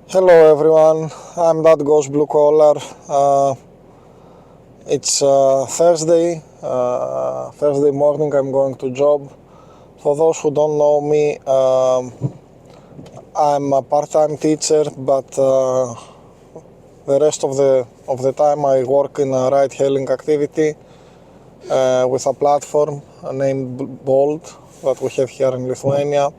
Hello everyone, I'm that ghost blue collar. It's Thursday morning. I'm going to job. For those who don't know me, I'm a part-time teacher, but the rest of the time I work in a ride-hailing activity with a platform named Bolt that we have here in Lithuania.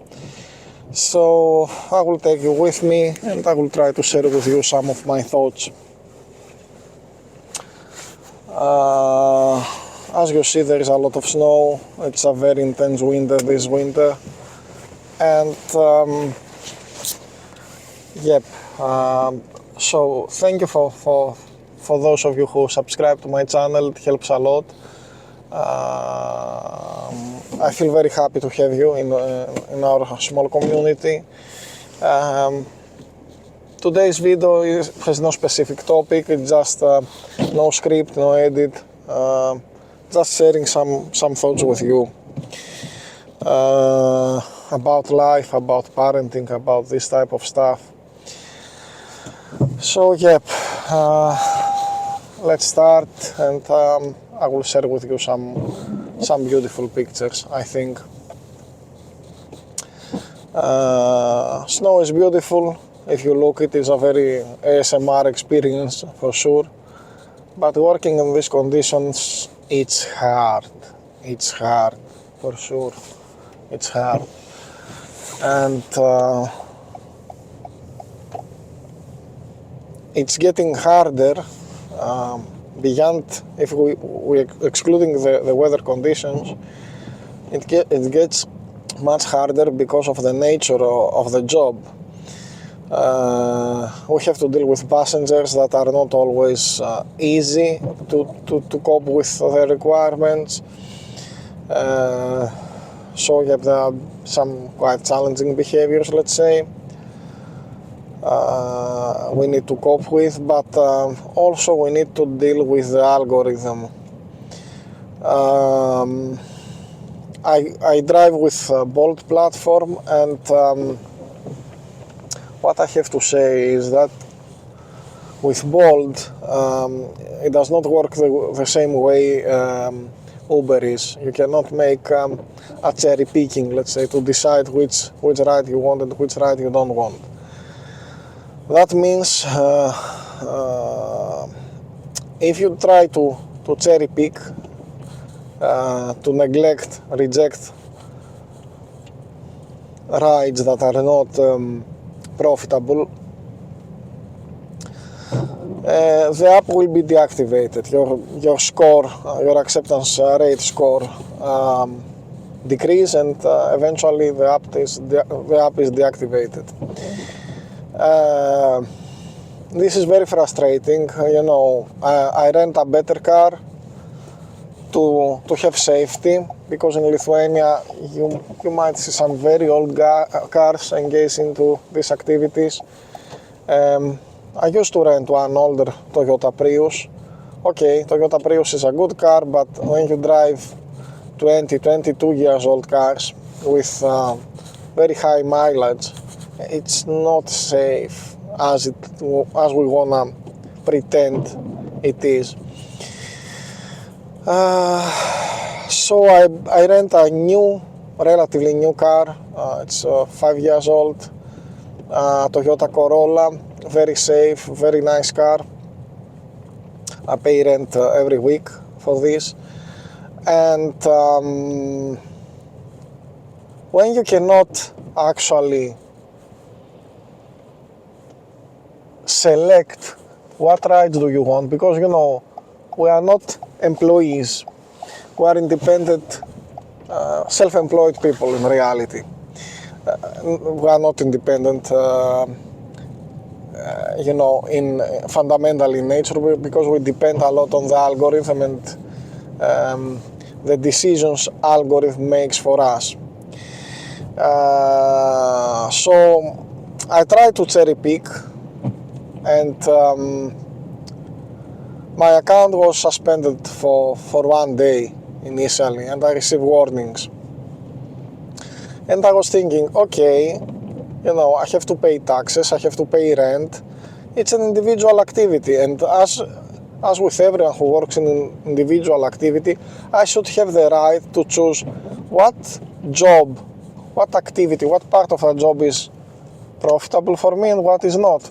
So I will take you with me and I will try to share with you some of my thoughts. As you see, there is a lot of snow. It's a very intense winter this winter, and so thank you for those of you who subscribe to my channel. It helps a lot. I feel very happy to have you in our small community. Today's video has no specific topic. It's just no script, no edit. Just sharing some thoughts with you about life, about parenting, about this type of stuff. So let's start, and I will share with you some beautiful pictures. I think snow is beautiful. If you look, it is a very ASMR experience for sure. But working in these conditions, it's hard. It's hard, for sure. It's hard. And it's getting harder beyond, if we excluding the weather conditions, it gets much harder because of the nature of the job. We have to deal with passengers that are not always easy to cope with their requirements. So there are some quite challenging behaviors, let's say, we need to cope with, but also we need to deal with the algorithm. I drive with Bolt platform, and what I have to say is that with Bolt, it does not work the same way Uber is. You cannot make a cherry picking, let's say, to decide which ride you want and which ride you don't want. That means if you try to cherry pick, to reject rides that are not profitable, the app will be deactivated. Your score, your acceptance rate score decrease, and eventually the app is deactivated. This is very frustrating. I rent a better car to have safety, because in Lithuania you might see some very old cars engaged into these activities. I used to rent one older Toyota Prius. Okay, Toyota Prius is a good car, but when you drive 22 years old cars with very high mileage, it's not safe as we wanna pretend it is. So I rent a relatively new car. It's 5 years old, Toyota Corolla, very safe, very nice car. I pay rent every week for this. And when you cannot actually select what rides do you want, because we are not employees, we are independent, self-employed people in reality. We are not independent in fundamental in nature, because we depend a lot on the algorithm and the decisions algorithm makes for us. So I try to cherry pick, and my account was suspended for 1 day initially, and I received warnings. And I was thinking, okay, you know, I have to pay taxes, I have to pay rent. It's an individual activity, and as with everyone who works in an individual activity, I should have the right to choose what job, what activity, what part of a job is profitable for me and what is not.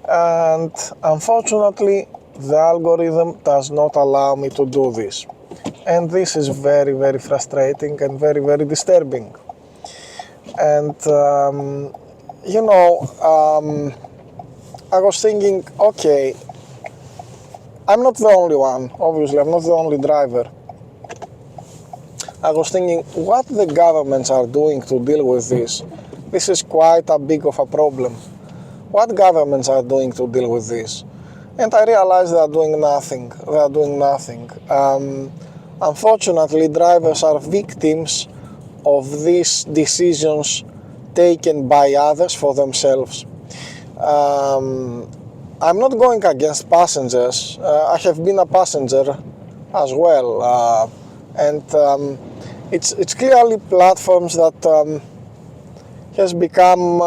And unfortunately, the algorithm does not allow me to do this. And this is very, very frustrating and very, very disturbing. And, you know, I was thinking, okay, I'm not the only one, obviously, I'm not the only driver. I was thinking what the governments are doing to deal with this. This is quite a big of a problem. What governments are doing to deal with this? And I realized they are doing nothing. They are doing nothing. Unfortunately, drivers are victims of these decisions taken by others for themselves. I'm not going against passengers. I have been a passenger as well, and it's clearly platforms that has become,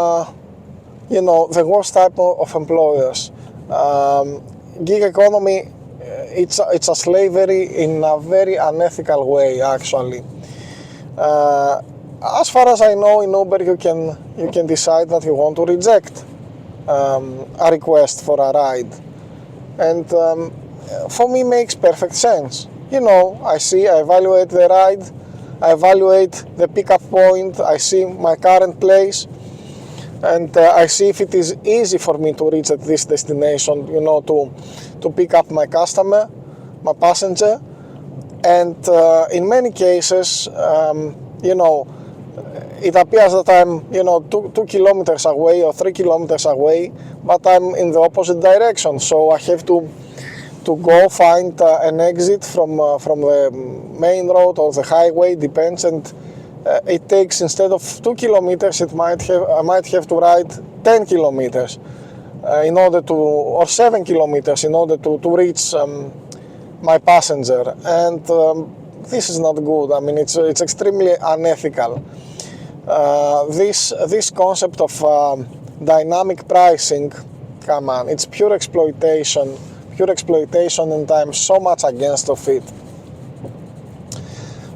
you know, the worst type of employers. Gig economy, it's a slavery in a very unethical way, actually. As far as I know, in Uber you can decide that you want to reject a request for a ride, and for me makes perfect sense. You know, I evaluate the ride, I evaluate the pickup point, I see my current place, and I see if it is easy for me to reach at this destination, you know, to pick up my customer, my passenger. And in many cases, you know, it appears that I'm, you know, 2 kilometers away or 3 kilometers away, but I'm in the opposite direction. So I have to go find an exit from the main road or the highway, depends. And it takes, instead of 2 kilometers, I might have to ride 10 kilometers in order to, or 7 kilometers in order to reach my passenger. And this is not good. I mean, it's extremely unethical. This concept of dynamic pricing, come on, it's pure exploitation, and I'm so much against of it.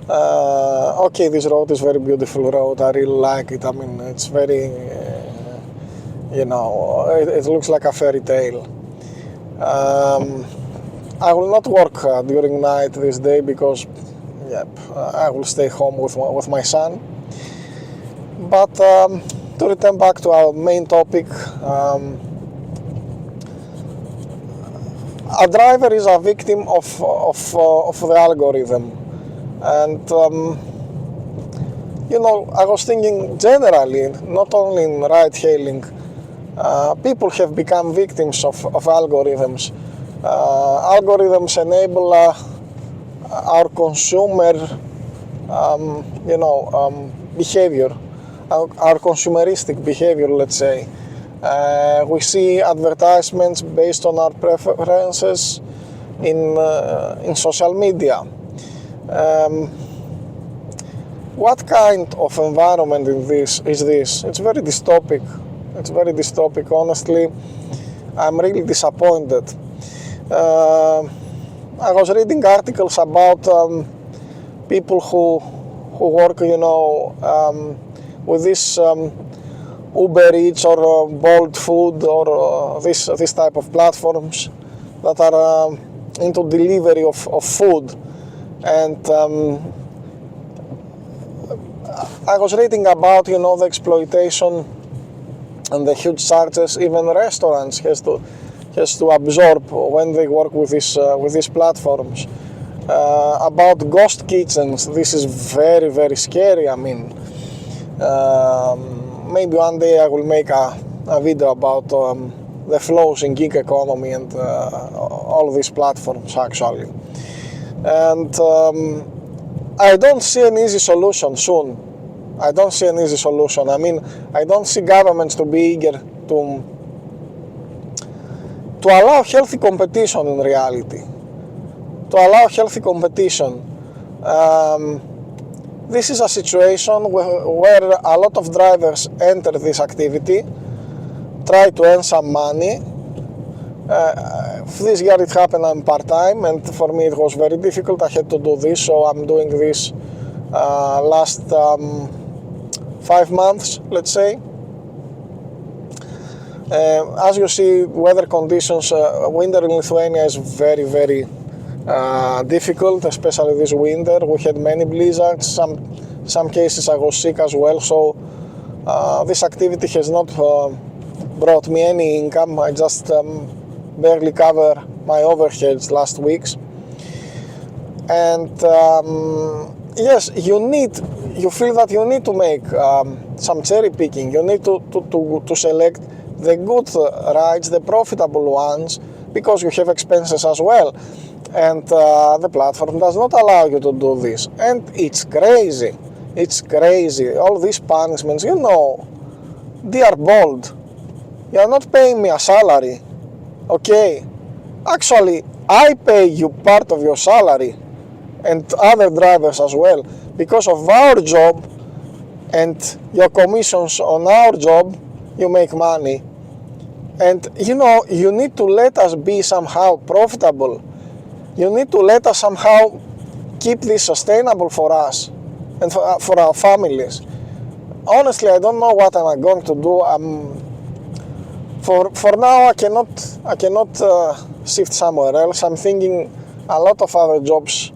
Okay, this road is very beautiful road, I really like it. I mean, it's very, you know, it looks like a fairy tale. I will not work during night this day because, yep, I will stay home with my son. But to return back to our main topic, a driver is a victim of the algorithm. And you know, I was thinking generally, not only in ride hailing, people have become victims of algorithms. Algorithms enable our consumer, you know, behavior, our consumeristic behavior, let's say. We see advertisements based on our preferences in social media. What kind of environment is this? It's very dystopic. It's very dystopic. Honestly, I'm really disappointed. I was reading articles about people who work, you know, with this Uber Eats or Bolt Food or this type of platforms that are into delivery of food. And I was reading about, you know, the exploitation and the huge charges even restaurants has to absorb when they work with these platforms. About ghost kitchens, this is very, very scary. I mean, maybe one day I will make a video about the flows in gig economy and all these platforms, actually. And I don't see an easy solution soon. I don't see an easy solution. I mean, I don't see governments to be eager to allow healthy competition in reality. To allow healthy competition. this is a situation where a lot of drivers enter this activity, try to earn some money. This year it happened I'm part-time, and for me it was very difficult. I had to do this, so I'm doing this last 5 months, let's say. As you see, weather conditions, winter in Lithuania is very, very difficult, especially this winter. We had many blizzards, some cases I was sick as well, so this activity has not brought me any income. I just barely cover my overheads last weeks. And yes, you feel that you need to make some cherry picking. You need to select the good rides, the profitable ones, because you have expenses as well. And the platform does not allow you to do this. And it's crazy. It's crazy. All these punishments, you know, they are bold. You are not paying me a salary. Okay? Actually, I pay you part of your salary, and other drivers as well, because of our job and your commissions on our job. You make money, and you know, you need to let us be somehow profitable. You need to let us somehow keep this sustainable for us and for our families. Honestly, I don't know what I'm going to do. For now, I cannot shift somewhere else. I'm thinking a lot of other jobs,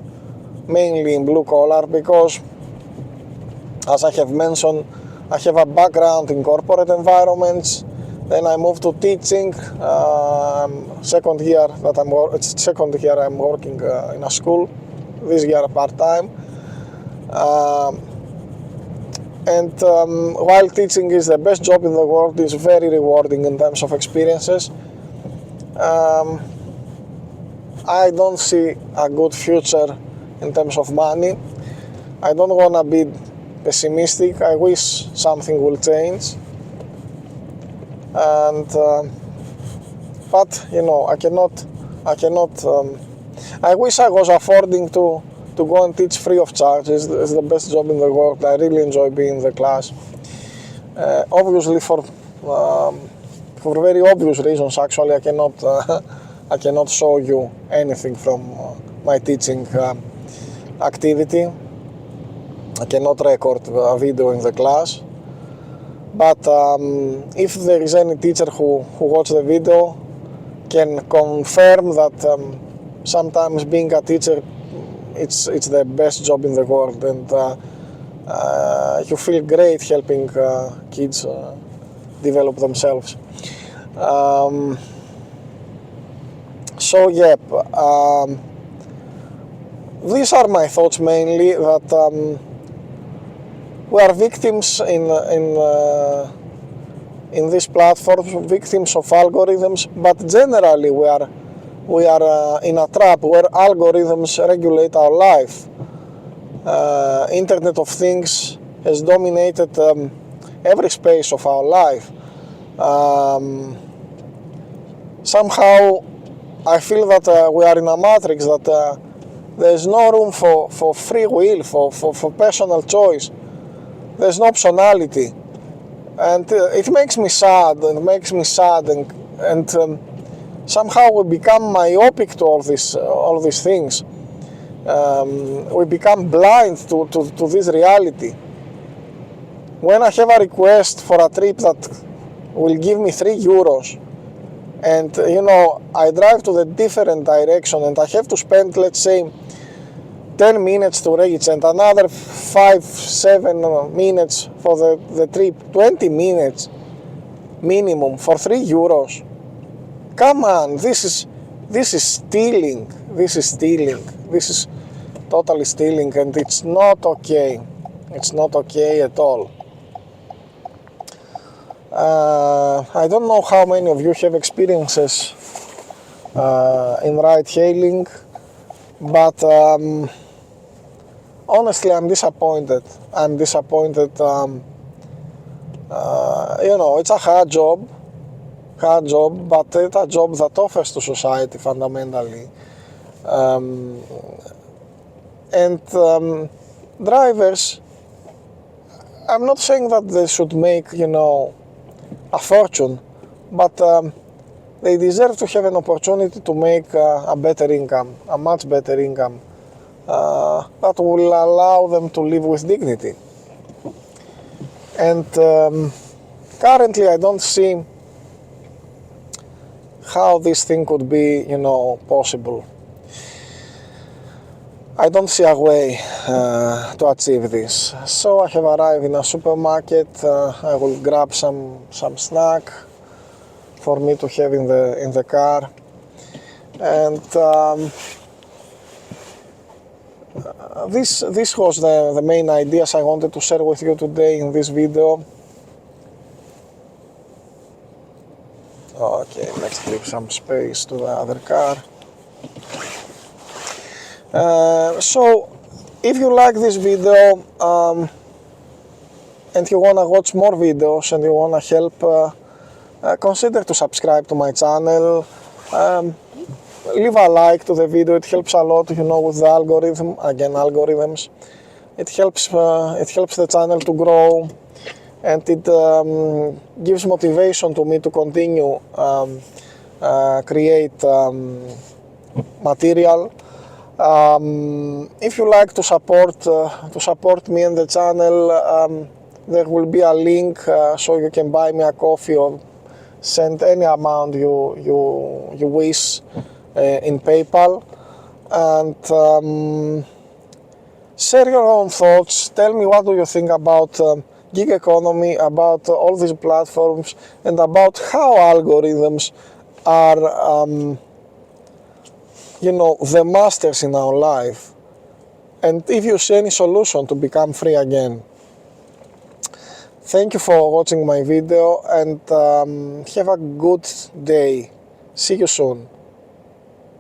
mainly in blue collar, because, as I have mentioned, I have a background in corporate environments. Then I moved to teaching. Second year I'm working in a school. This year part-time. And while teaching is the best job in the world, it's very rewarding in terms of experiences. I don't see a good future in terms of money. I don't want to be pessimistic. I wish something will change. And but you know, I cannot. I wish I was affording to go and teach free of charge. It's the best job in the world. I really enjoy being in the class. Obviously, for very obvious reasons, actually, I cannot show you anything from my teaching activity. I cannot record a video in the class. But if there is any teacher who watched the video, can confirm that sometimes being a teacher, it's the best job in the world, and you feel great helping kids develop themselves. So yep, these are my thoughts mainly, that we are victims in these platforms, victims of algorithms, but generally we are in a trap where algorithms regulate our life. Internet of Things has dominated every space of our life. Somehow I feel that we are in a matrix, that there is no room for free will, for personal choice. There's no optionality, and it makes me sad. And somehow we become myopic to all these things. We become blind to this reality. When I have a request for a trip that will give me €3, and you know, I drive to the different direction, and I have to spend, let's say, 10 minutes to reach, and another 5-7 minutes for the trip, 20 minutes minimum for €3. Come on, this is stealing. This is totally stealing, and it's not okay. It's not okay at all. I don't know how many of you have experiences in ride hailing, but honestly, I'm disappointed. You know, it's a hard job, but it's a job that offers to society fundamentally. And drivers, I'm not saying that they should make, you know, a fortune, but they deserve to have an opportunity to make a better income, a much better income, that will allow them to live with dignity. And currently I don't see how this thing could be, you know, possible. I don't see a way to achieve this. So I have arrived in a supermarket. I will grab some snack for me to have in the car, and this was the main ideas I wanted to share with you today in this video. Okay, let's leave some space to the other car. So if you like this video and you wanna watch more videos and you wanna help, consider to subscribe to my channel. Leave a like to the video, it helps a lot, you know, with the algorithm, again algorithms. It helps the channel to grow, and it gives motivation to me to continue create material. If you like to support me and the channel, there will be a link so you can buy me a coffee or send any amount you wish in PayPal, and share your own thoughts. Tell me what do you think about gig economy, about all these platforms, and about how algorithms are you know, the masters in our life, and if you see any solution to become free again. Thank you for watching my video, and have a good day. See you soon.